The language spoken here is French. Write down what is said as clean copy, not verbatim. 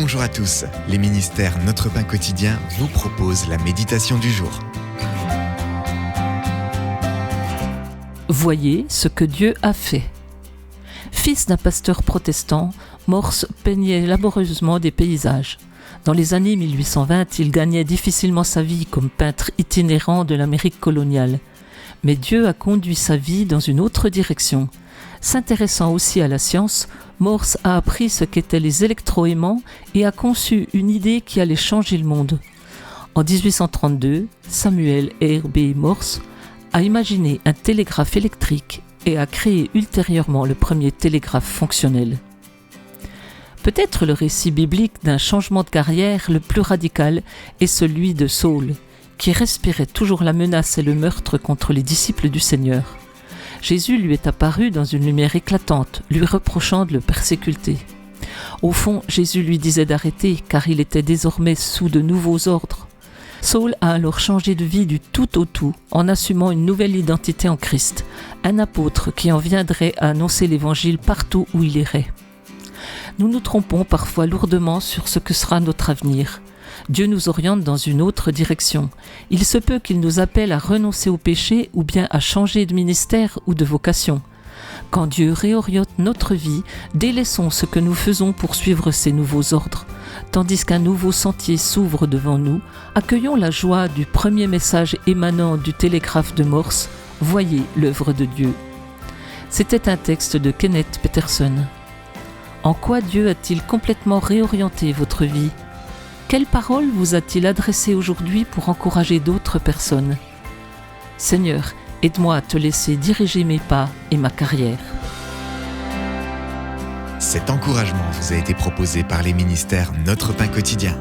Bonjour à tous, les ministères Notre Pain Quotidien vous proposent la méditation du jour. Voyez ce que Dieu a fait. Fils d'un pasteur protestant, Morse peignait laborieusement des paysages. Dans les années 1820, il gagnait difficilement sa vie comme peintre itinérant de l'Amérique coloniale. Mais Dieu a conduit sa vie dans une autre direction. S'intéressant aussi à la science, Morse a appris ce qu'étaient les électroaimants et a conçu une idée qui allait changer le monde. En 1832, Samuel Herbert Morse a imaginé un télégraphe électrique et a créé ultérieurement le premier télégraphe fonctionnel. Peut-être le récit biblique d'un changement de carrière le plus radical est celui de Saül, qui respirait toujours la menace et le meurtre contre les disciples du Seigneur. Jésus lui est apparu dans une lumière éclatante, lui reprochant de le persécuter. Au fond, Jésus lui disait d'arrêter, car il était désormais sous de nouveaux ordres. Saül a alors changé de vie du tout au tout, en assumant une nouvelle identité en Christ, un apôtre qui en viendrait à annoncer l'évangile partout où il irait. Nous nous trompons parfois lourdement sur ce que sera notre avenir. Dieu nous oriente dans une autre direction. Il se peut qu'il nous appelle à renoncer au péché ou bien à changer de ministère ou de vocation. Quand Dieu réoriente notre vie, délaissons ce que nous faisons pour suivre ses nouveaux ordres. Tandis qu'un nouveau sentier s'ouvre devant nous, accueillons la joie du premier message émanant du télégraphe de Morse. Voyez l'œuvre de Dieu. C'était un texte de Kenneth Peterson. En quoi Dieu a-t-il complètement réorienté votre vie ? Quelle parole vous a-t-il adressée aujourd'hui pour encourager d'autres personnes ? Seigneur, aide-moi à te laisser diriger mes pas et ma carrière. Cet encouragement vous a été proposé par les ministères Notre Pain Quotidien.